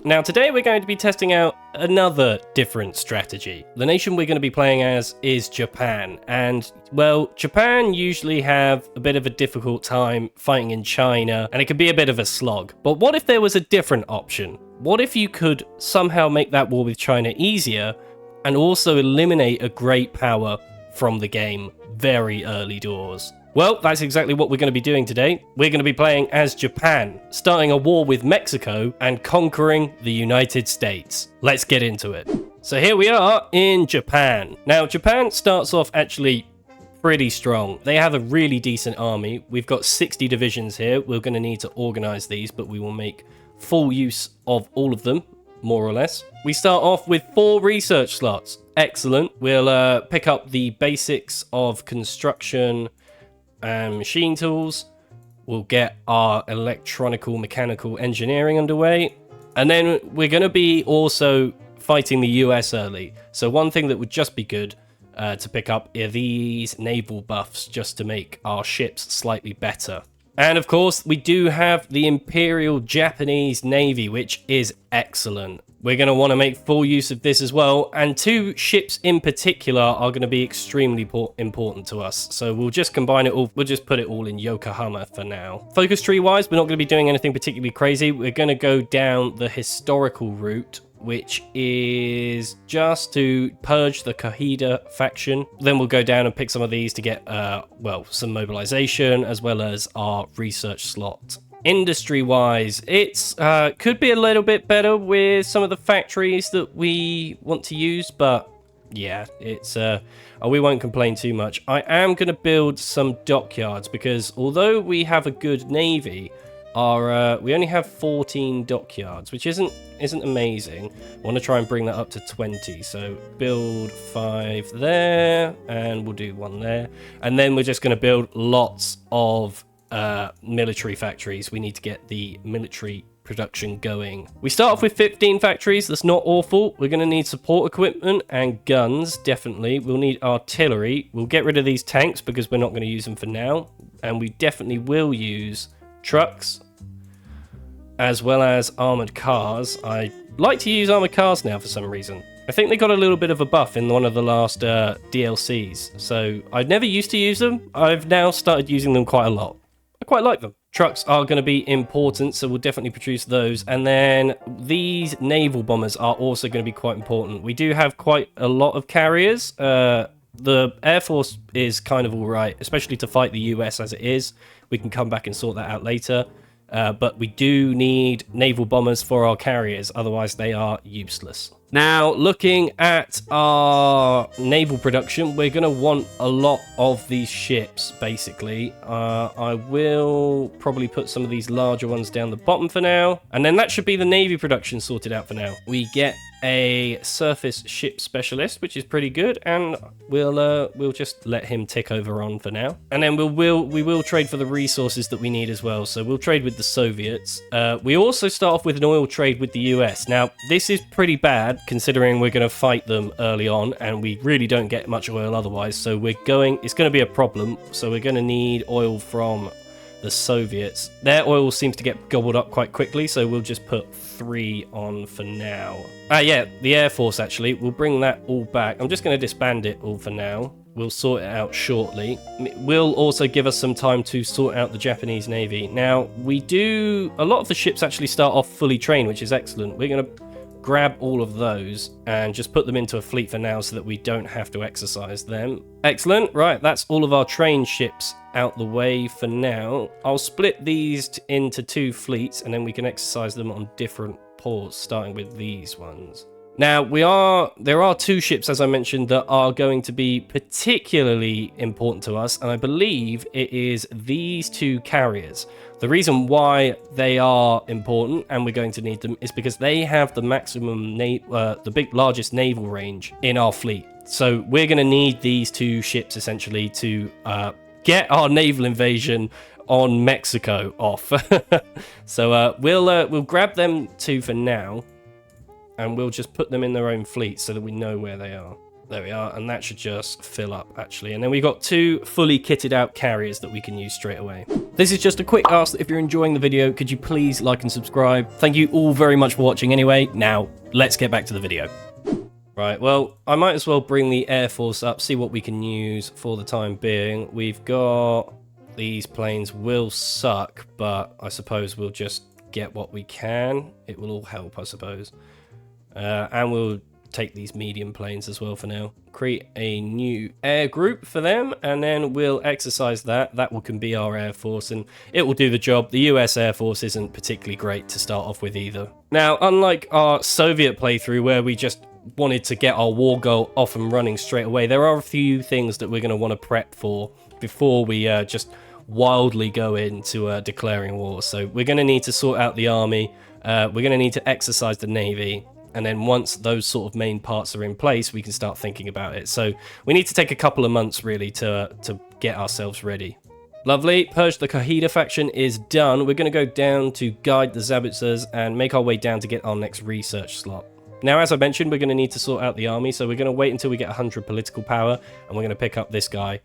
Now today we're going to be testing out another different strategy. The nation we're going to be playing as is Japan, and well, Japan usually have a bit of a difficult time fighting in China, and it can be a bit of a slog. But what if there was a different option? What if you could somehow make that war with China easier and also eliminate a great power from the game very early doors? Well, that's exactly what we're going to be doing today. We're going to be playing as Japan, starting a war with Mexico and conquering the United States. Let's get into it. So here we are in Japan. Now, Japan starts off actually pretty strong. They have a really decent army. We've got 60 divisions here. We're going to need to organize these, but we will make full use of all of them, more or less. We start off with 4 research slots. Excellent. We'll pick up the basics of construction and machine tools. We'll get our electronical mechanical engineering underway, and then we're going to be also fighting the US early. So one thing that would just be good to pick up are these naval buffs, just to make our ships slightly better. And of course we do have the Imperial Japanese Navy, which is excellent. We're going to want to make full use of this as well, and 2 ships in particular are going to be extremely important to us. So we'll just combine it all, we'll just put it all in Yokohama for now. Focus tree wise, we're not going to be doing anything particularly crazy. We're going to go down the historical route, which is just to purge the Kahida faction. Then we'll go down and pick some of these to get, well, some mobilization as well as our research slot. Industry-wise, it's could be a little bit better with some of the factories that we want to use, but yeah, it's we won't complain too much. I am going to build some dockyards because although we have a good navy, our we only have 14 dockyards, which isn't amazing. I want to try and bring that up to 20. So build 5 there, and we'll do 1 there, and then we're just going to build lots of military factories. We need to get the military production going. We start off with 15 factories. That's not awful. We're going to need support equipment and guns, definitely. We'll need artillery. We'll get rid of these tanks because we're not going to use them for now, and we definitely will use trucks as well as armored cars. I like to use armored cars now for some reason. I think they got a little bit of a buff in one of the last DLCs, so I never used to use them. I've now started using them quite a lot. I quite like them. Trucks are going to be important, so we'll definitely produce those. And then these naval bombers are also going to be quite important. We do have quite a lot of carriers. The Air Force is kind of all right, especially to fight the US as it is. We can come back and sort that out later. But we do need naval bombers for our carriers, otherwise they are useless. Now, looking at our naval production, we're going to want a lot of these ships, basically. I will probably put some of these larger ones down the bottom for now, and then that should be the navy production sorted out for now. We get a surface ship specialist, which is pretty good, and we'll just let him tick over on for now. And then we will trade for the resources that we need as well. So we'll trade with the Soviets. We also start off with an oil trade with the US. Now, this is pretty bad considering we're going to fight them early on, and we really don't get much oil otherwise. So it's going to be a problem. So we're going to need oil from the Soviets. Their oil seems to get gobbled up quite quickly, so we'll just put 3 on for now. Yeah, the Air Force, actually. We'll bring that all back. I'm just going to disband it all for now. We'll sort it out shortly. It will also give us some time to sort out the Japanese Navy. Now, a lot of the ships actually start off fully trained, which is excellent. We're going to grab all of those and just put them into a fleet for now so that we don't have to exercise them. Excellent. Right, that's all of our trained ships out the way for now. I'll split these into 2 fleets, and then we can exercise them on different ports, starting with these ones. Now, there are 2 ships, as I mentioned, that are going to be particularly important to us, and I believe it is these 2 carriers. The reason why they are important and we're going to need them is because they have the maximum, largest naval range in our fleet. So we're going to need these 2 ships essentially to get our naval invasion on Mexico off. So we'll grab them 2 for now, and we'll just put them in their own fleet so that we know where they are. There we are, and that should just fill up, actually. And then we've got 2 fully kitted out carriers that we can use straight away. This is just a quick ask that if you're enjoying the video, could you please like and subscribe? Thank you all very much for watching anyway. Now, let's get back to the video. Right, well, I might as well bring the Air Force up, see what we can use for the time being. We've got... These planes will suck, but I suppose we'll just get what we can. It will all help, I suppose. And we'll take these medium planes as well for now. Create a new air group for them, and then we'll exercise that. That can be our Air Force, and it will do the job. The US Air Force isn't particularly great to start off with either. Now, unlike our Soviet playthrough where we just wanted to get our war goal off and running straight away, there are a few things that we're going to want to prep for before we just wildly go into declaring war. So we're going to need to sort out the army, we're going to need to exercise the navy, and then once those sort of main parts are in place, we can start thinking about it. So we need to take a couple of months really to get ourselves ready. Lovely, purge the Hoi4 faction is done. We're going to go down to guide the Zabutzers and make our way down to get our next research slot. Now, as I mentioned, we're going to need to sort out the army, so we're going to wait until we get 100 political power, and we're going to pick up this guy,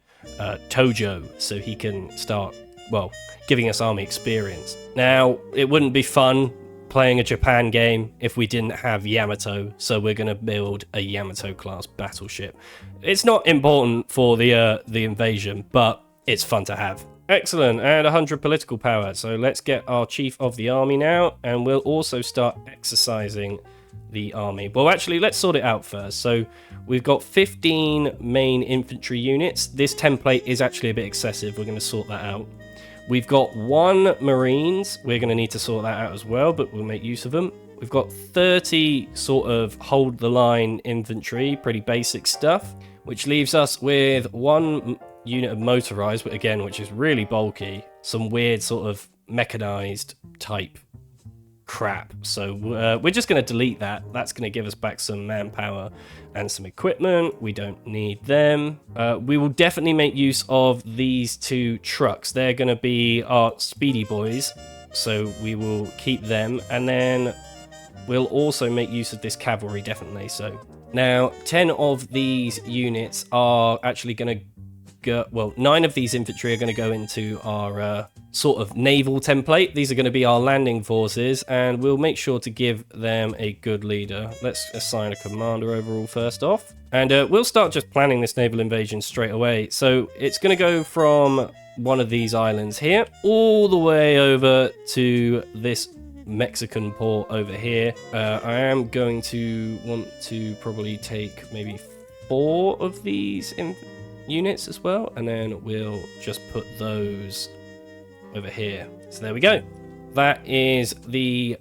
Tojo, so he can start, well, giving us army experience. Now, it wouldn't be fun playing a Japan game if we didn't have Yamato, so we're going to build a Yamato class battleship. It's not important for the invasion, but it's fun to have. Excellent, and 100 political power, so let's get our chief of the army now, and we'll also start exercising the army. Well, actually, let's sort it out first. So we've got 15 main infantry units. This template is actually a bit excessive. We're going to sort that out. We've got 1 Marines. We're going to need to sort that out as well, but we'll make use of them. We've got 30 sort of hold the line infantry, pretty basic stuff, which leaves us with 1 unit of motorized, but again, which is really bulky, some weird sort of mechanized type crap. So we're just going to delete that. That's going to give us back some manpower and some equipment. We don't need them. We will definitely make use of these 2 trucks. They're going to be our speedy boys, so we will keep them, and then we'll also make use of this cavalry, definitely. So now 10 of these units are actually going to go, well, 9 of these infantry are going to go into our sort of naval template. These are going to be our landing forces, and we'll make sure to give them a good leader. Let's assign a commander overall first off, and we'll start just planning this naval invasion straight away. So it's going to go from one of these islands here all the way over to this Mexican port over here. I am going to want to probably take maybe 4 of these units as well, and then we'll just put those over here. So there we go. That is the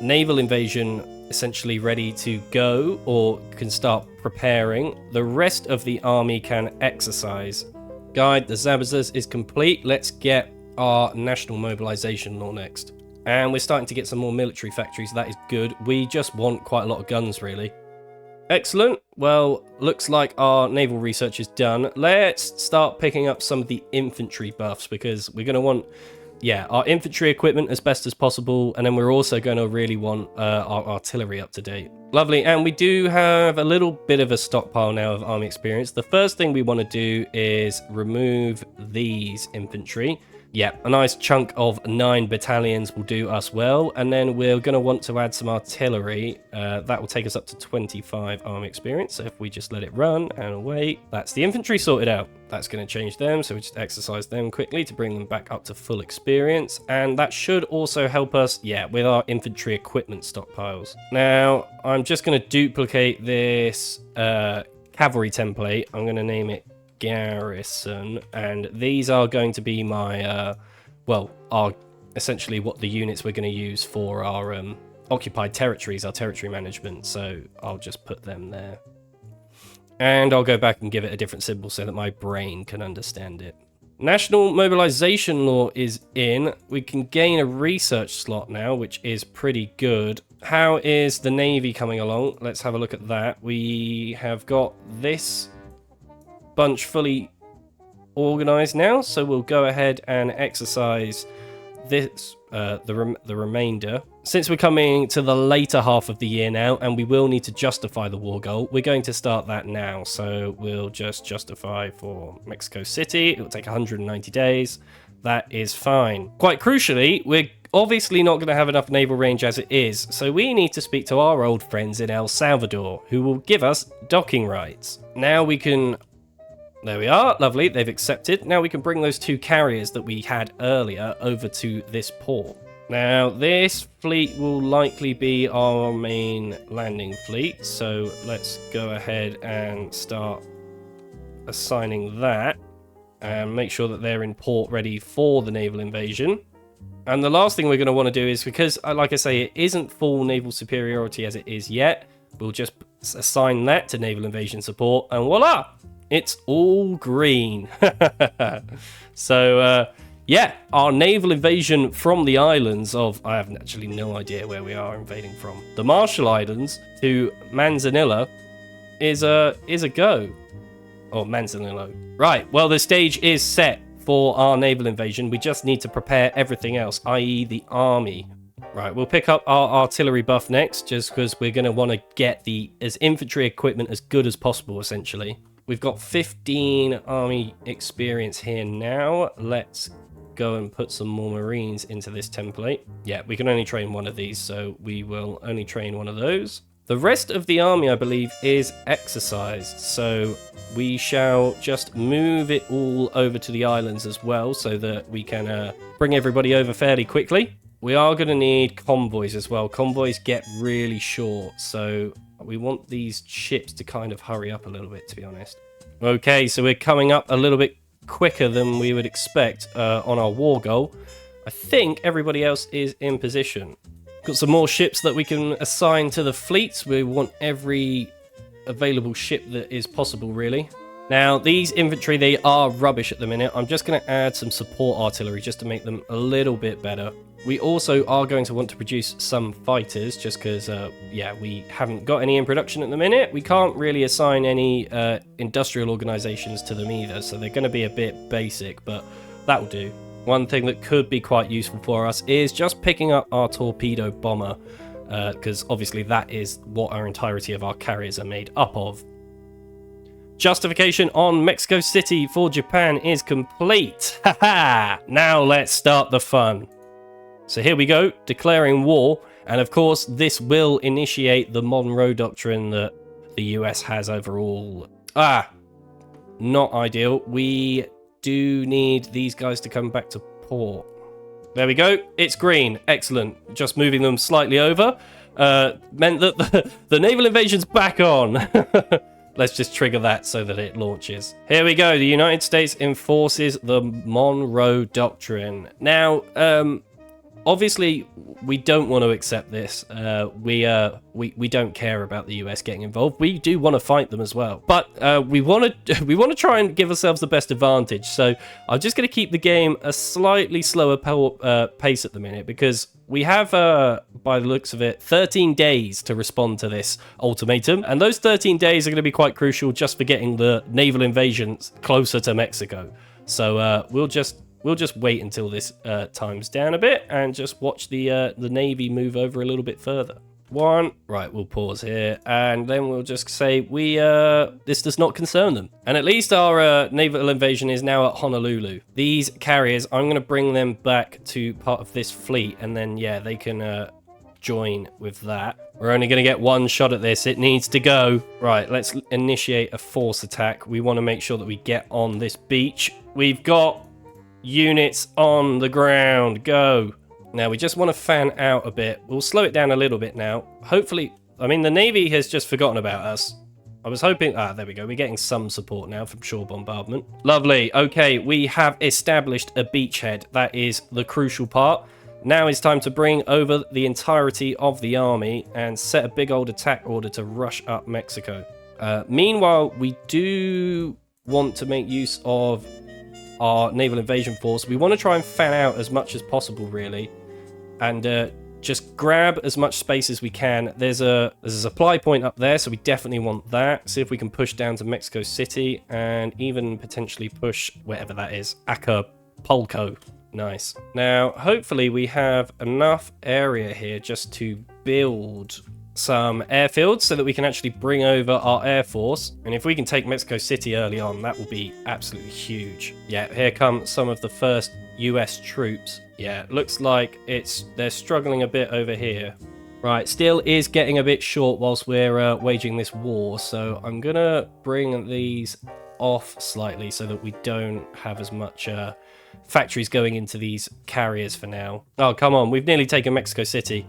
naval invasion essentially ready to go, or can start preparing. The rest of the army can exercise. Guide the Zabutzers is complete. Let's get our national mobilization law next. And we're starting to get some more military factories. That is good. We just want quite a lot of guns, really. Excellent. Well, looks like our naval research is done. Let's start picking up some of the infantry buffs, because we're going to want, yeah, our infantry equipment as best as possible, and then we're also going to really want our artillery up to date. Lovely, and we do have a little bit of a stockpile now of army experience. The first thing we want to do is remove these infantry. Yeah, a nice chunk of 9 battalions will do us well, and then we're going to want to add some artillery. That will take us up to 25 army experience, so if we just let it run and wait, that's the infantry sorted out. That's going to change them, so we just exercise them quickly to bring them back up to full experience, and that should also help us, yeah, with our infantry equipment stockpiles. Now, I'm just going to duplicate this cavalry template. I'm going to name it Garrison, and these are going to be my well, are essentially what the units we're going to use for our occupied territories, our territory management. So I'll just put them there, and I'll go back and give it a different symbol so that my brain can understand it. National mobilization law is in. We can gain a research slot now, which is pretty good. How is the Navy coming along? Let's have a look at that. We have got this bunch fully organized now, so we'll go ahead and exercise this the remainder. since we're coming to the later half of the year now, and we will need to justify the war goal, we're going to start that now. So we'll just justify for Mexico City. It will take 190 days. That is fine. Quite crucially, we're obviously not going to have enough naval range as it is, so we need to speak to our old friends in El Salvador, who will give us docking rights. Now we can... There we are, lovely, they've accepted. Now we can bring those 2 carriers that we had earlier over to this port. Now, this fleet will likely be our main landing fleet, so let's go ahead and start assigning that and make sure that they're in port ready for the naval invasion. And the last thing we're going to want to do is, because, like I say, it isn't full naval superiority as it is yet, we'll just assign that to naval invasion support, and voila! It's all green. So, yeah, our naval invasion from the islands of... I have actually no idea where we are invading from. The Marshall Islands to Manzanilla is a go. Or Manzanillo. Right, well, the stage is set for our naval invasion. We just need to prepare everything else, i.e. the army. Right, we'll pick up our artillery buff next, just because we're going to want to get the infantry equipment as good as possible, essentially. We've got 15 army experience here now. Let's go and put some more Marines into this template. Yeah, we can only train one of these, so we will only train one of those. The rest of the army, I believe, is exercised, so we shall just move it all over to the islands as well, so that we can bring everybody over fairly quickly. We are going to need convoys as well. Convoys get really short, so we want these ships to kind of hurry up a little bit, to be honest. Okay, so we're coming up a little bit quicker than we would expect on our war goal. I think everybody else is in position. Got some more ships that we can assign to the fleets. We want every available ship that is possible, really. Now, these infantry, they are rubbish at the minute. I'm just going to add some support artillery just to make them a little bit better. We also are going to want to produce some fighters just because, yeah, we haven't got any in production at the minute. We can't really assign any industrial organizations to them either, so they're going to be a bit basic, but that will do. One thing that could be quite useful for us is just picking up our torpedo bomber, because obviously that is what our entirety of our carriers are made up of. Justification on Mexico City for Japan is complete. Haha! Now let's start the fun. So here we go, declaring war, and of course this will initiate the Monroe Doctrine that the US has overall. Not ideal. We do need these guys to come back to port. There we go, it's green, excellent. Just moving them slightly over meant that the naval invasion's back on. Let's just trigger that so that it launches. Here we go, the United States enforces the Monroe Doctrine. Now, obviously, we don't want to accept this. We don't care about the US getting involved. We do want to fight them as well, but we want to try and give ourselves the best advantage. So I'm just going to keep the game a slightly slower pace at the minute because we have, by the looks of it, 13 days to respond to this ultimatum, and those 13 days are going to be quite crucial just for getting the naval invasions closer to Mexico. So we'll just wait until this times down a bit and just watch the Navy move over a little bit further. Right, we'll pause here and then we'll just say this does not concern them. And at least our naval invasion is now at Honolulu. These carriers, I'm going to bring them back to part of this fleet and then, yeah, they can join with that. We're only going to get one shot at this. It needs to go. Right, let's initiate a force attack. We want to make sure that we get on this beach. We've got units on the ground. Go. Now we just want to fan out a bit. We'll slow it down a little bit now. Hopefully, I mean, the Navy has just forgotten about us. I was hoping... there we go. We're getting some support now from shore bombardment. Lovely. Okay, we have established a beachhead. That is the crucial part. Now it's time to bring over the entirety of the army and set a big old attack order to rush up Mexico. Meanwhile, we do want to make use of our naval invasion force. We want to try and fan out as much as possible, really, and just grab as much space as we can. There's a supply point up there, so we definitely want that. See if we can push down to Mexico City and even potentially push wherever that is, Acapulco. Nice. Now, hopefully we have enough area here just to build some airfields so that we can actually bring over our Air Force. And if we can take Mexico City early on, that will be absolutely huge. Yeah, here come some of the first US troops. Yeah, looks like they're struggling a bit over here. Right, steel is getting a bit short whilst we're waging this war, so I'm gonna bring these off slightly so that we don't have as much factories going into these carriers for now. Oh, come on, we've nearly taken Mexico City.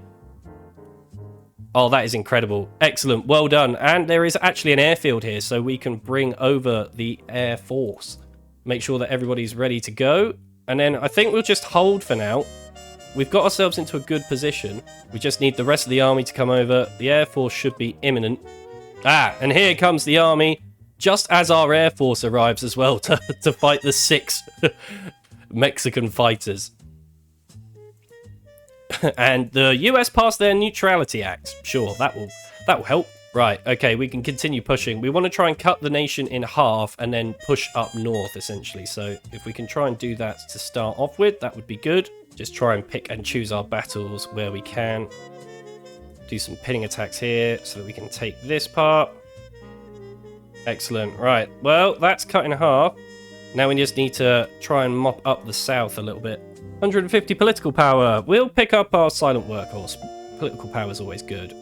Oh, that is incredible. Excellent, well done. And there is actually an airfield here, so we can bring over the Air Force. Make sure that everybody's ready to go. And then I think we'll just hold for now. We've got ourselves into a good position. We just need the rest of the army to come over. The Air Force should be imminent. Ah, and here comes the army, just as our Air Force arrives as well to fight the 6 Mexican fighters. And the US passed their Neutrality Act. Sure, that will help. Right, okay, we can continue pushing. We want to try and cut the nation in half and then push up north, essentially. So if we can try and do that to start off with, that would be good. Just try and pick and choose our battles where we can. Do some pinning attacks here so that we can take this part. Excellent. Right, well, that's cut in half. Now we just need to try and mop up the south a little bit. 150 political power. We'll pick up our silent workhorse. Political power is always good.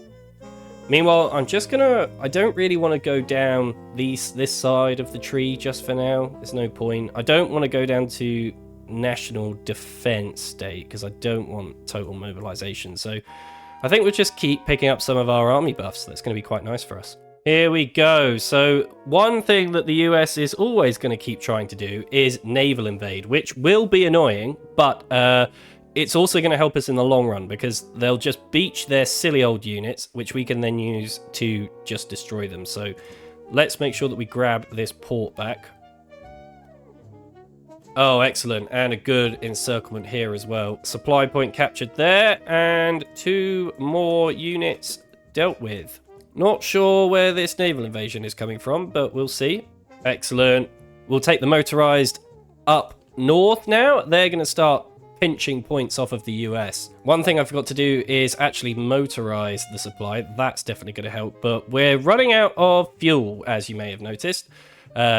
Meanwhile, I don't really want to go down this side of the tree just for now. There's no point. I don't want to go down to national defense state because I don't want total mobilization. So I think we'll just keep picking up some of our army buffs. That's going to be quite nice for us. Here we go. So one thing that the US is always going to keep trying to do is naval invade, which will be annoying, but it's also going to help us in the long run because they'll just beach their silly old units, which we can then use to just destroy them. So let's make sure that we grab this port back. Oh, excellent. And a good encirclement here as well. Supply point captured there, and 2 more units dealt with. Not sure where this naval invasion is coming from, but we'll see. Excellent. We'll take the motorized up north now. They're going to start pinching points off of the US. One thing I forgot to do is actually motorize the supply. That's definitely going to help, but we're running out of fuel, as you may have noticed.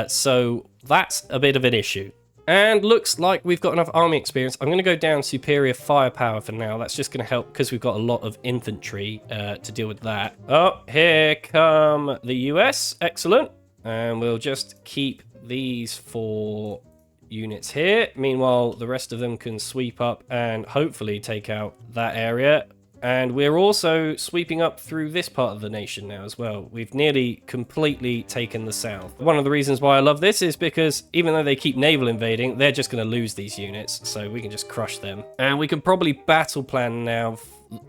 So that's a bit of an issue. And looks like we've got enough army experience. I'm going to go down superior firepower for now. That's just going to help because we've got a lot of infantry to deal with that. Oh, here come the US. Excellent. And we'll just keep these 4 units here. Meanwhile, the rest of them can sweep up and hopefully take out that area. And we're also sweeping up through this part of the nation now as well. We've nearly completely taken the south. One of the reasons why I love this is because even though they keep naval invading, they're just going to lose these units. So we can just crush them. And we can probably battle plan now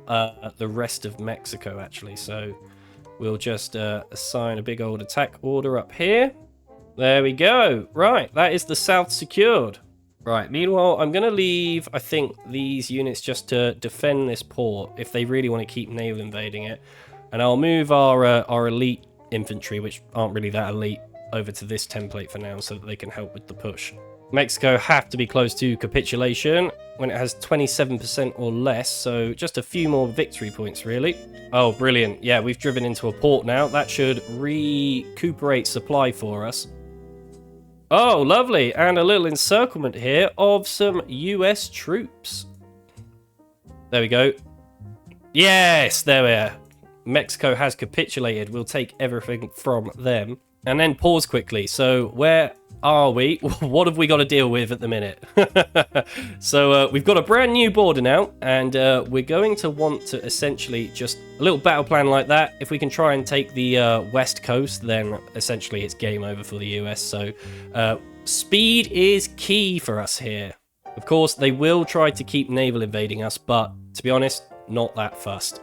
the rest of Mexico, actually. So we'll just assign a big old attack order up here. There we go. Right, that is the south secured. Right, meanwhile, I'm going to leave, I think, these units just to defend this port if they really want to keep naval invading it. And I'll move our elite infantry, which aren't really that elite, over to this template for now so that they can help with the push. Mexico have to be close to capitulation when it has 27% or less, so just a few more victory points, really. Oh, brilliant. Yeah, we've driven into a port now. That should recuperate supply for us. Oh, lovely. And a little encirclement here of some US troops. There we go. Yes, there we are. Mexico has capitulated. We'll take everything from them. And then pause quickly. So where are we? What have we got to deal with at the minute? So we've got a brand new border now, and we're going to want to essentially just a little battle plan like that. If we can try and take the west coast, then essentially it's game over for the US. So speed is key for us here. Of course, they will try to keep naval invading us, but to be honest, not that fussed.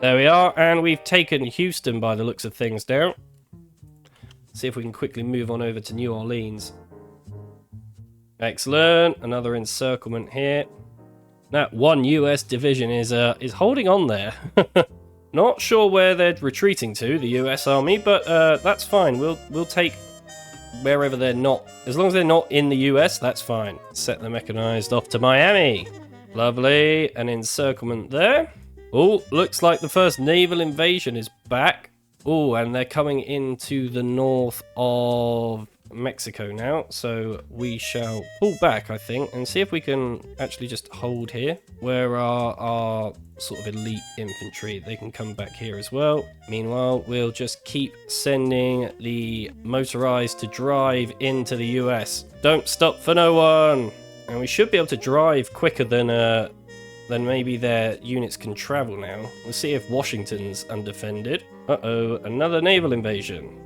There we are, and we've taken Houston by the looks of things now. See if we can quickly move on over to New Orleans. Excellent. Another encirclement here. That one US division is holding on there. Not sure where they're retreating to, the US army, but that's fine. We'll take wherever they're not. As long as they're not in the US, that's fine. Set the mechanized off to Miami. Lovely. An encirclement there. Oh, looks like the first naval invasion is back. Oh, and they're coming into the north of Mexico now. So we shall pull back, I think, and see if we can actually just hold here. Where are our sort of elite infantry? They can come back here as well. Meanwhile, we'll just keep sending the motorized to drive into the US. Don't stop for no one. And we should be able to drive quicker than maybe their units can travel now. We'll see if Washington's undefended. Uh-oh, another naval invasion.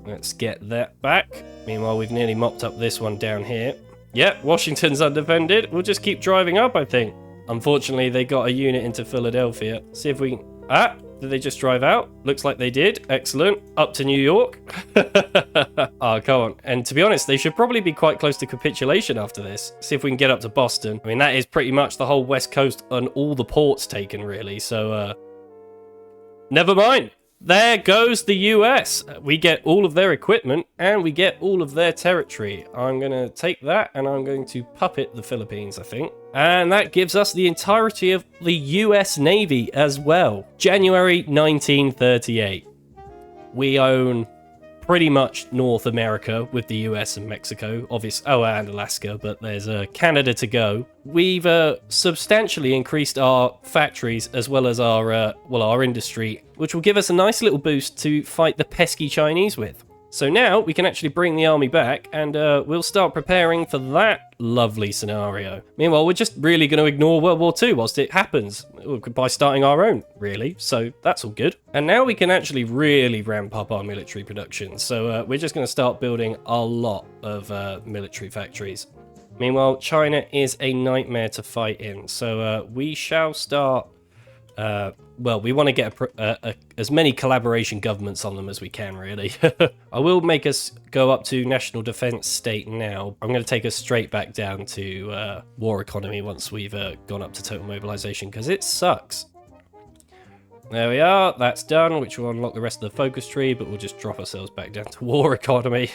Let's get that back. Meanwhile, we've nearly mopped up this one down here. Yep, Washington's undefended. We'll just keep driving up, I think. Unfortunately, they got a unit into Philadelphia. See if we can... Ah, did they just drive out? Looks like they did. Excellent. Up to New York. Oh, come on. And to be honest, they should probably be quite close to capitulation after this. See if we can get up to Boston. I mean, that is pretty much the whole West Coast and all the ports taken, really. So, never mind. There goes the US. We get all of their equipment and we get all of their territory. I'm going to take that and I'm going to puppet the Philippines, I think. And that gives us the entirety of the US Navy as well. January 1938. We own pretty much North America with the US and Mexico, obviously. Oh, and Alaska, but there's Canada to go. We've substantially increased our factories as well as our industry, which will give us a nice little boost to fight the pesky Chinese with. So now we can actually bring the army back and we'll start preparing for that lovely scenario. Meanwhile, we're just really going to ignore World War II whilst it happens by starting our own, really. So that's all good. And now we can actually really ramp up our military production. So we're just going to start building a lot of military factories. Meanwhile, China is a nightmare to fight in. So we shall start... well, we want to get as many collaboration governments on them as we can, really. I will make us go up to national defense state now. I'm going to take us straight back down to war economy once we've gone up to total mobilization, because it sucks. There we are. That's done, which will unlock the rest of the focus tree, but we'll just drop ourselves back down to war economy.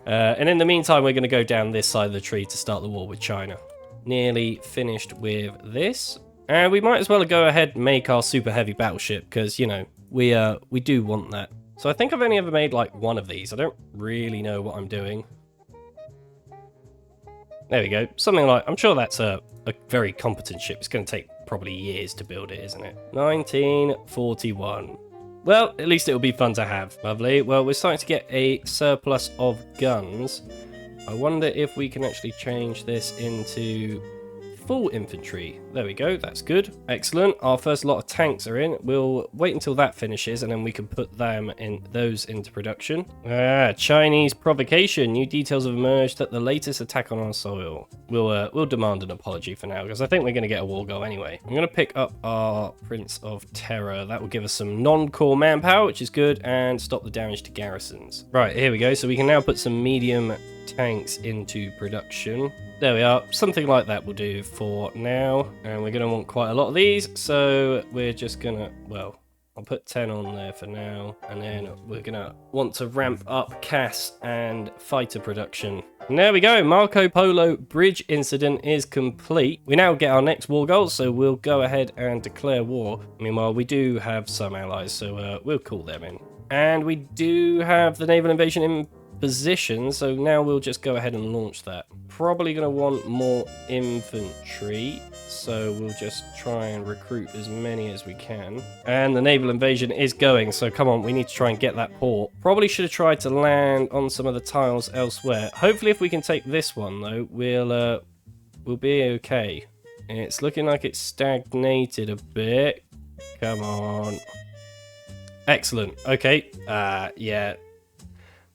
And in the meantime, we're going to go down this side of the tree to start the war with China. Nearly finished with this. And we might as well go ahead and make our super heavy battleship, because, you know, we do want that. So I think I've only ever made, like, one of these. I don't really know what I'm doing. There we go. Something like... I'm sure that's a very competent ship. It's going to take probably years to build it, isn't it? 1941. Well, at least it'll be fun to have. Lovely. Well, we're starting to get a surplus of guns. I wonder if we can actually change this into... full infantry. There we go, that's good. Excellent. Our first lot of tanks are in. We'll wait until that finishes and then we can put those into production. Chinese provocation. New details have emerged that the latest attack on our soil. We'll demand an apology for now, because I think we're going to get a war goal anyway. I'm going to pick up our Prince of Terror. That will give us some non-core manpower, which is good, and stop the damage to garrisons. Right, here we go. So we can now put some medium tanks into production. There we are. Something like that will do for now. And we're going to want quite a lot of these. So we're just going to, well, I'll put 10 on there for now. And then we're going to want to ramp up CAS and fighter production. And there we go. Marco Polo bridge incident is complete. We now get our next war goal. So we'll go ahead and declare war. Meanwhile, we do have some allies. So we'll call them in. And we do have the naval invasion in position, so now we'll just go ahead and launch that. Probably going to want more infantry, so we'll just try and recruit as many as we can. And the naval invasion is going, so come on, we need to try and get that port. Probably should have tried to land on some of the tiles elsewhere. Hopefully if we can take this one though, we'll be okay. It's looking like it's stagnated a bit. Come on. Excellent. Okay. Yeah.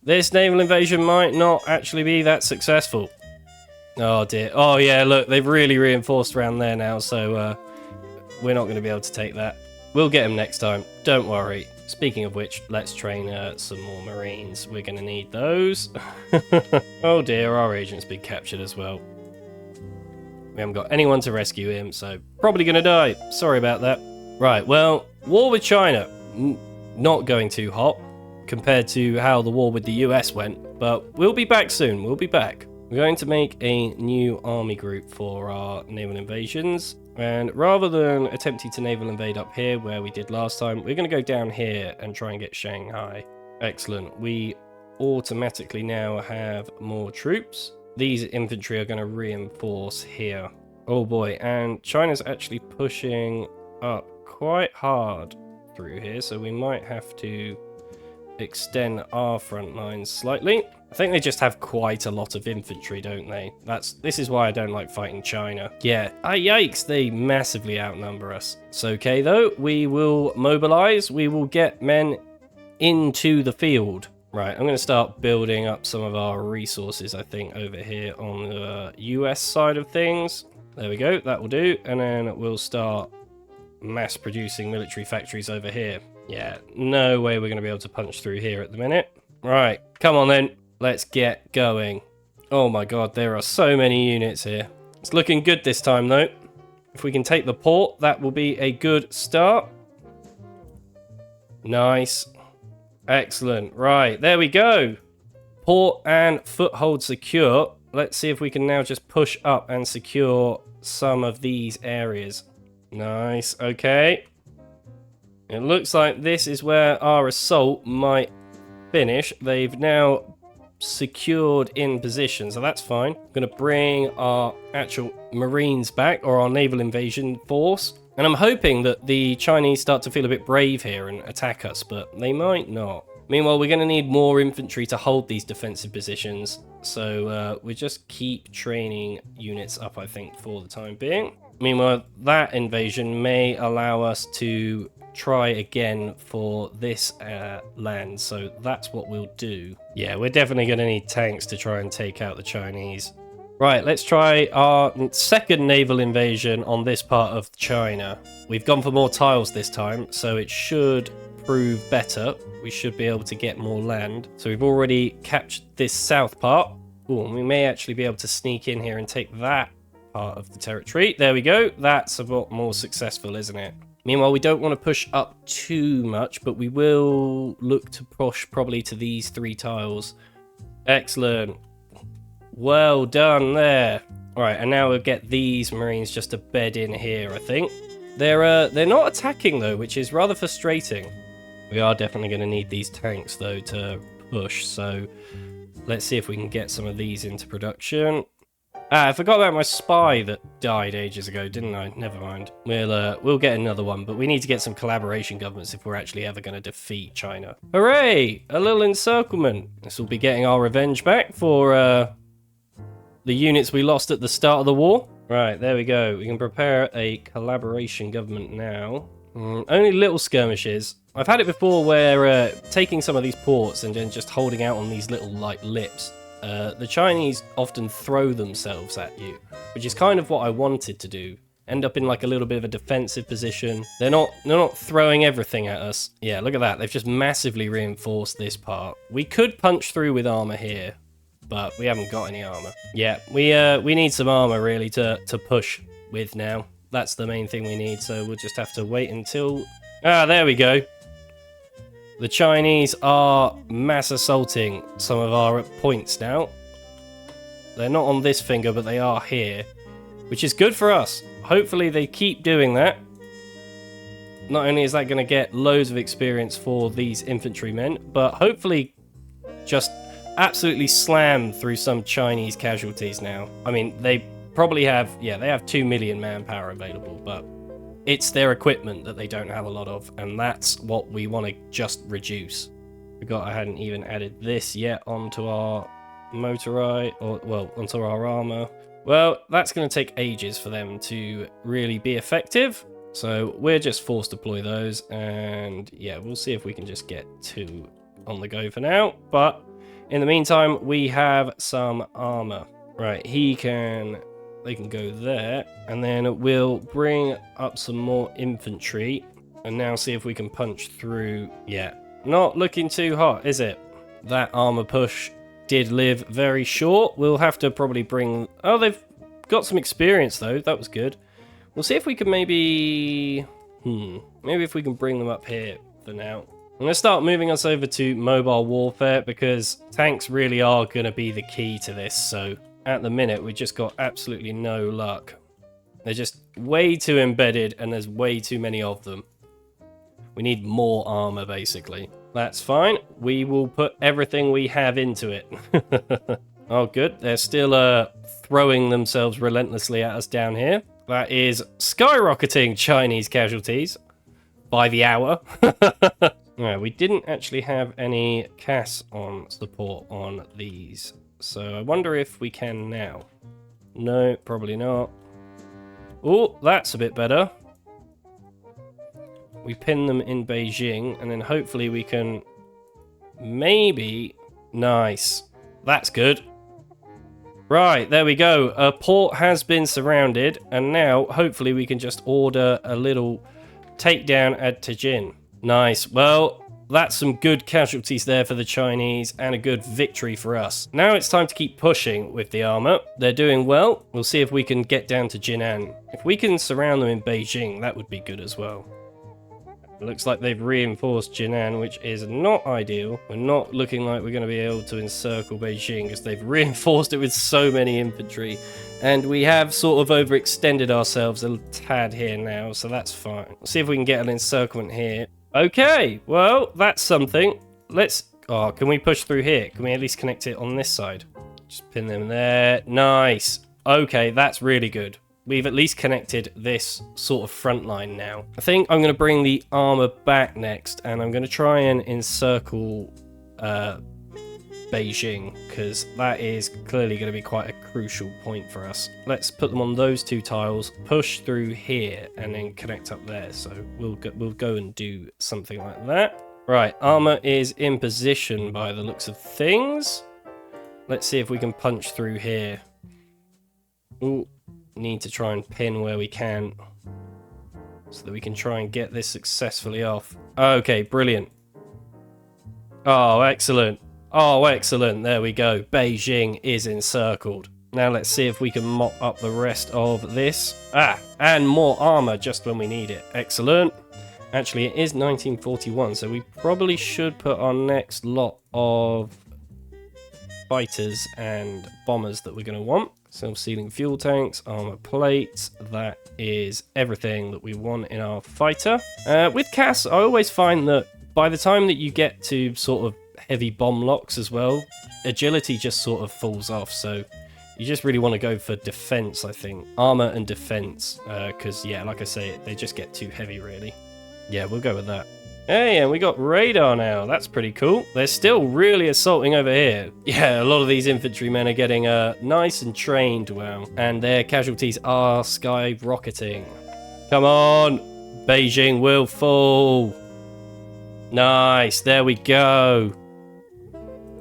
This naval invasion might not actually be that successful. Oh dear. Oh yeah, look, they've really reinforced around there now, so we're not going to be able to take that. We'll get them next time. Don't worry. Speaking of which, let's train some more Marines. We're going to need those. Oh dear, our agent's been captured as well. We haven't got anyone to rescue him, so probably going to die. Sorry about that. Right, well, war with China. Not going too hot. compared to how the war with the US went. But we'll be back soon. We'll be back. We're going to make a new army group for our naval invasions. And rather than attempting to naval invade up here where we did last time, we're going to go down here and try and get Shanghai. Excellent. We automatically now have more troops. These infantry are going to reinforce here. Oh boy, and China's actually pushing up quite hard through here, so we might have to extend our front lines slightly. I think they just have quite a lot of infantry, don't they? This is why I don't like fighting China. Yeah, yikes, they massively outnumber us. It's okay though, we will mobilize, we will get men into the field. Right, I'm going to start building up some of our resources, I think, over here on the US side of things. There we go, that will do. And then we'll start mass producing military factories over here. Yeah, no way we're going to be able to punch through here at the minute. Right, come on then. Let's get going. Oh my god, there are so many units here. It's looking good this time though. If we can take the port, that will be a good start. Nice. Excellent. Right, there we go. Port and foothold secure. Let's see if we can now just push up and secure some of these areas. Nice. Okay. It looks like this is where our assault might finish. They've now secured in position, so that's fine. I'm going to bring our actual Marines back, or our naval invasion force. And I'm hoping that the Chinese start to feel a bit brave here and attack us, but they might not. Meanwhile, we're going to need more infantry to hold these defensive positions. So we just keep training units up, I think, for the time being. Meanwhile, that invasion may allow us to try again for this land. So that's what we'll do. Yeah, we're definitely going to need tanks to try and take out the Chinese. Right, let's try our second naval invasion on this part of China. We've gone for more tiles this time, so it should prove better. We should be able to get more land. So we've already captured this south part. Ooh, and we may actually be able to sneak in here and take that part of the territory. There we go. That's a lot more successful, isn't it? Meanwhile, we don't want to push up too much, but we will look to push probably to these 3 tiles. Excellent. Well done there. All right, and now we'll get these Marines just to bed in here, I think. They're not attacking, though, which is rather frustrating. We are definitely going to need these tanks, though, to push, so let's see if we can get some of these into production. Ah, I forgot about my spy that died ages ago, didn't I? Never mind. We'll get another one, but we need to get some collaboration governments if we're actually ever going to defeat China. Hooray! A little encirclement. This will be getting our revenge back for the units we lost at the start of the war. Right, there we go. We can prepare a collaboration government now. Only little skirmishes. I've had it before where taking some of these ports and then just holding out on these little like lips. The Chinese often throw themselves at you, which is kind of what I wanted to do. End up in like a little bit of a defensive position. They're not throwing everything at us. Yeah, look at that. They've just massively reinforced this part. We could punch through with armor here, but we haven't got any armor. Yeah, we need some armor really to push with now. That's the main thing we need, so we'll just have to wait until... Ah, there we go. The Chinese are mass assaulting some of our points now. They're not on this finger, but they are here, which is good for us. Hopefully they keep doing that. Not only is that going to get loads of experience for these infantrymen, but hopefully just absolutely slam through some Chinese casualties now. I mean, they probably have, yeah, they have 2 million manpower available, but it's their equipment that they don't have a lot of, and that's what we want to just reduce. Forgot I hadn't even added this yet onto our motorized, or, well, onto our armor. Well, that's going to take ages for them to really be effective, so we're just force deploy those, and yeah, we'll see if we can just get 2 on the go for now, but in the meantime, we have some armor. Right, they can go there, and then we'll bring up some more infantry, and now see if we can punch through. Yeah, not looking too hot, is it? That armor push did live very short. We'll have to probably bring... Oh, they've got some experience, though. That was good. We'll see if we can maybe... Maybe if we can bring them up here for now. I'm going to start moving us over to mobile warfare because tanks really are going to be the key to this. So at the minute, we just got absolutely no luck. They're just way too embedded and there's way too many of them. We need more armor, basically. That's fine. We will put everything we have into it. Oh, good. They're still throwing themselves relentlessly at us down here. That is skyrocketing Chinese casualties by the hour. Right, we didn't actually have any CAS on support on these. So I wonder if we can now. No, probably not. Oh, that's a bit better. We pin them in Beijing, and then hopefully we can maybe... Nice. That's good. Right, there we go. A port has been surrounded, and now hopefully we can just order a little takedown at Tianjin. Nice. Well, that's some good casualties there for the Chinese and a good victory for us. Now it's time to keep pushing with the armor. They're doing well. We'll see if we can get down to Jinan. If we can surround them in Beijing, that would be good as well. It looks like they've reinforced Jinan, which is not ideal. We're not looking like we're going to be able to encircle Beijing because they've reinforced it with so many infantry. And we have sort of overextended ourselves a tad here now, so that's fine. Let's see if we can get an encirclement here. Okay, well, that's something. Let's... Oh, can we push through here? Can we at least connect it on this side? Just pin them there. Nice. Okay, that's really good. We've at least connected this sort of front line now. I think I'm going to bring the armor back next, and I'm going to try and encircle Beijing, because that is clearly going to be quite a crucial point for us. Let's put them on those two tiles, push through here, and then connect up there. So we'll go and do something like that. Right, armor is in position by the looks of things. Let's see if we can punch through here. Ooh, need to try and pin where we can so that we can try and get this successfully off. Okay, brilliant. Oh, excellent. Oh, excellent. There we go. Beijing is encircled. Now let's see if we can mop up the rest of this. Ah, and more armor just when we need it. Excellent. Actually, it is 1941, so we probably should put our next lot of fighters and bombers that we're going to want. Self-sealing fuel tanks, armor plates. That is everything that we want in our fighter. With CAS, I always find that by the time that you get to sort of heavy bomb locks as well, agility just sort of falls off, so you just really want to go for defense, I think. Armor and defense, because yeah, like I say, they just get too heavy really. Yeah, we'll go with that. Hey, and we got radar now. That's pretty cool. They're still really assaulting over here. Yeah, a lot of these infantrymen are getting nice and trained well, and their casualties are skyrocketing. Come on, Beijing will fall. Nice, there we go.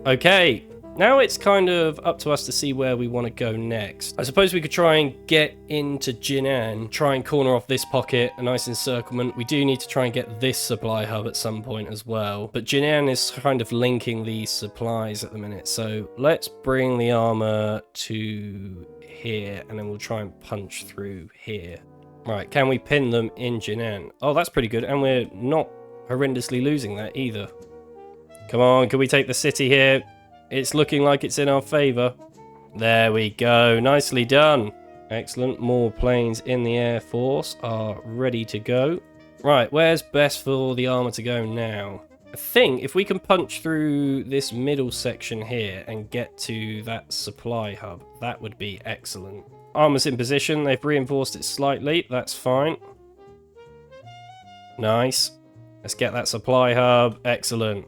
Okay, now it's kind of up to us to see where we want to go next. I suppose we could try and get into Jinan, try and corner off this pocket, a nice encirclement. We do need to try and get this supply hub at some point as well. But Jinan is kind of linking these supplies at the minute. So let's bring the armor to here, and then we'll try and punch through here. Right, can we pin them in Jinan? Oh, that's pretty good, and we're not horrendously losing that either. Come on, can we take the city here? It's looking like it's in our favor. There we go. Nicely done. Excellent. More planes in the Air Force are ready to go. Right, where's best for the armor to go now? I think if we can punch through this middle section here and get to that supply hub, that would be excellent. Armor's in position. They've reinforced it slightly. That's fine. Nice. Let's get that supply hub. Excellent.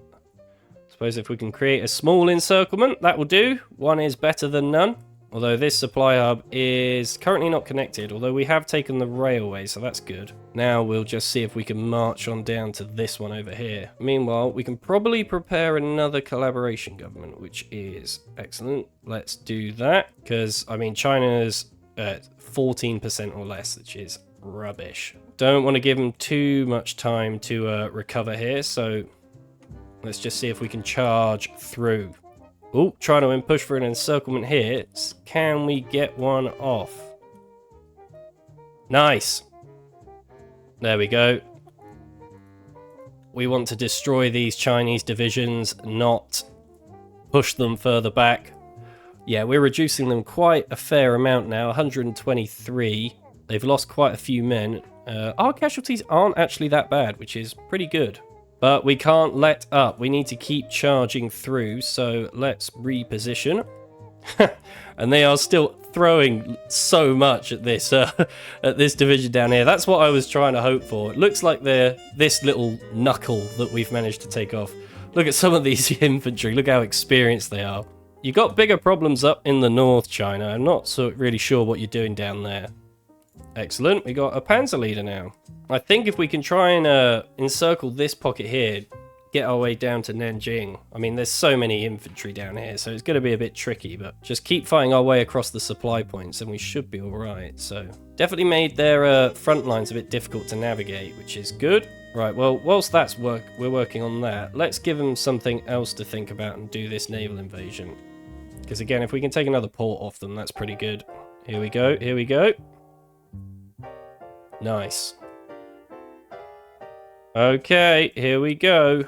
Suppose if we can create a small encirclement, that will do. One is better than none. Although this supply hub is currently not connected, although we have taken the railway, so that's good. Now we'll just see if we can march on down to this one over here. Meanwhile, we can probably prepare another collaboration government, which is excellent. Let's do that, because, I mean, China's at 14% or less, which is rubbish. Don't want to give them too much time to recover here, so let's just see if we can charge through. Oh, trying to push for an encirclement here. Can we get one off? Nice. There we go. We want to destroy these Chinese divisions, not push them further back. Yeah, we're reducing them quite a fair amount now, 123. They've lost quite a few men. Our casualties aren't actually that bad, which is pretty good. But we can't let up. We need to keep charging through, so let's reposition. And they are still throwing so much at this division down here. That's what I was trying to hope for. It looks like they're this little knuckle that we've managed to take off. Look at some of these infantry. Look how experienced they are. You got bigger problems up in the north, China. I'm not really sure what you're doing down there. Excellent. We got a panzer leader now. I think if we can try and encircle this pocket here, get our way down to Nanjing. I mean, there's so many infantry down here, so it's going to be a bit tricky, but just keep fighting our way across the supply points and we should be all right. So definitely made their front lines a bit difficult to navigate, which is good. Right, well, whilst we're working on that, let's give them something else to think about and do this naval invasion. Because again, if we can take another port off them, that's pretty good. Here we go, here we go. Nice. Okay, here we go.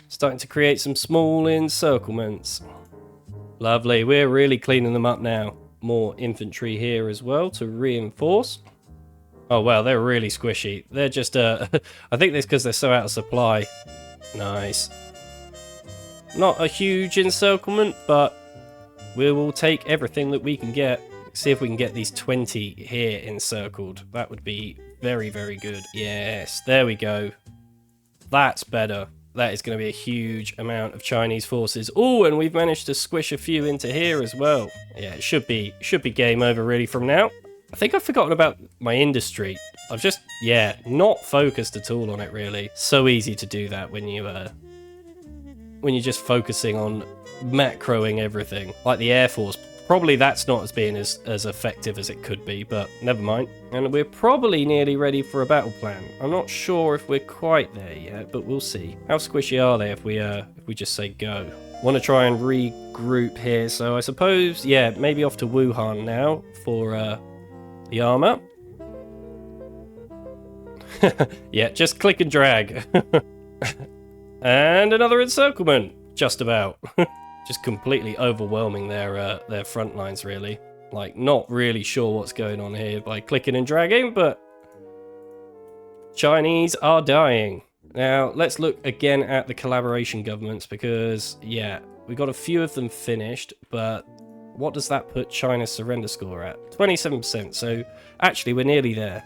Starting to create some small encirclements. Lovely, we're really cleaning them up now. More infantry here as well to reinforce. Oh wow, they're really squishy. They're just, I think that's because they're so out of supply. Nice. Not a huge encirclement, but we will take everything that we can get. See if we can get these 20 here encircled. That would be very, very good. Yes, there we go. That's better. That is going to be a huge amount of Chinese forces. Oh, and we've managed to squish a few into here as well. Yeah, it should be game over really from now. I think I've forgotten about my industry. I've just, yeah, not focused at all on it really. So easy to do that when you're just focusing on macroing everything, like the Air Force. Probably that's not being as effective as it could be, but never mind. And we're probably nearly ready for a battle plan. I'm not sure if we're quite there yet, but we'll see. How squishy are they if we just say go? Want to try and regroup here, so I suppose, yeah, maybe off to Wuhan now for the armor. Yeah, just click and drag. And another encirclement, just about. Just completely overwhelming their front lines, really. Like, not really sure what's going on here by clicking and dragging, but Chinese are dying. Now, let's look again at the collaboration governments because, yeah, we got a few of them finished, but what does that put China's surrender score at? 27%, so actually we're nearly there.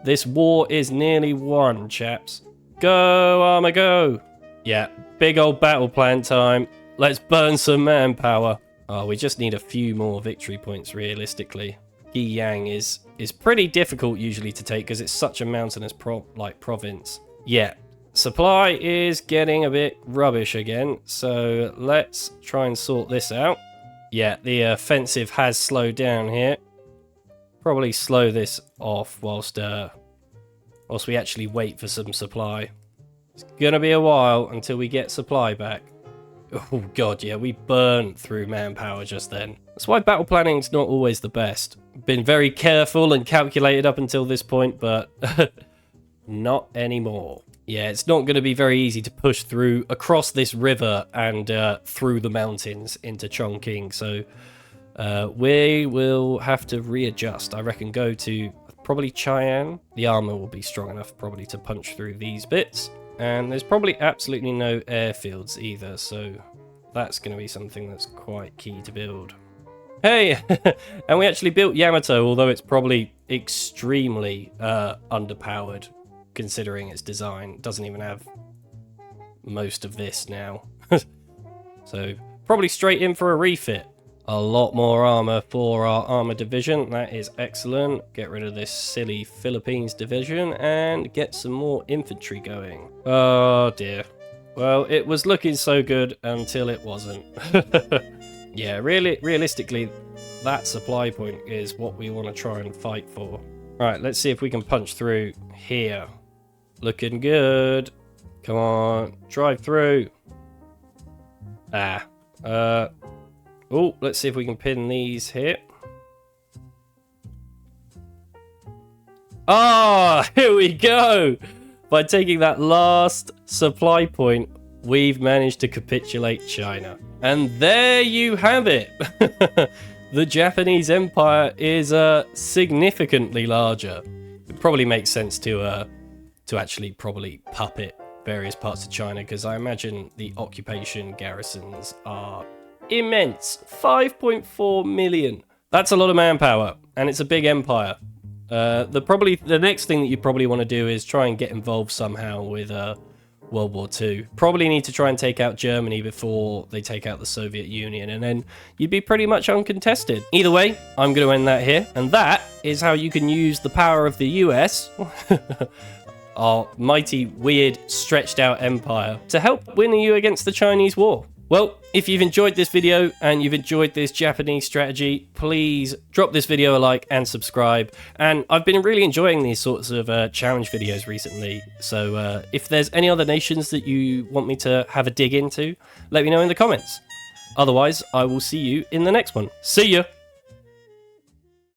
This war is nearly won, chaps. Go, armor, go! Yeah, big old battle plan time. Let's burn some manpower. Oh, we just need a few more victory points, realistically. Guiyang is pretty difficult usually to take because it's such a mountainous province. Yeah, supply is getting a bit rubbish again, so let's try and sort this out. Yeah, the offensive has slowed down here. Probably slow this off whilst we actually wait for some supply. It's gonna be a while until we get supply back. Oh god, yeah, we burned through manpower just then. That's why battle planning's not always the best. Been very careful and calculated up until this point, but not anymore. Yeah, it's not going to be very easy to push through across this river and through the mountains into Chongqing, so we will have to readjust. I reckon go to probably Cheyenne. The armor will be strong enough probably to punch through these bits. And there's probably absolutely no airfields either, so that's going to be something that's quite key to build. Hey! And we actually built Yamato, although it's probably extremely underpowered, considering its design. It doesn't even have most of this now. So, probably straight in for a refit. A lot more armor for our armor division. That is excellent. Get rid of this silly Philippines division and get some more infantry going. Oh dear. Well, it was looking so good until it wasn't. Yeah, realistically, that supply point is what we want to try and fight for. Right, let's see if we can punch through here. Looking good. Come on, drive through. Ah. Oh, let's see if we can pin these here. Ah, here we go. by taking that last supply point, we've managed to capitulate China. And there you have it. The Japanese Empire is significantly larger. It probably makes sense to actually probably puppet various parts of China, because I imagine the occupation garrisons are immense. 5.4 million. That's a lot of manpower, and it's a big empire. The next thing that you probably want to do is try and get involved somehow with World War II. Probably need to try and take out Germany before they take out the Soviet Union, and then you'd be pretty much uncontested. Either way, I'm going to end that here, and that is how you can use the power of the US, our mighty, weird, stretched out empire, to help win you against the Chinese war. Well, if you've enjoyed this video and you've enjoyed this Japanese strategy, please drop this video a like and subscribe. And I've been really enjoying these sorts of challenge videos recently. So if there's any other nations that you want me to have a dig into, let me know in the comments. Otherwise, I will see you in the next one. See ya!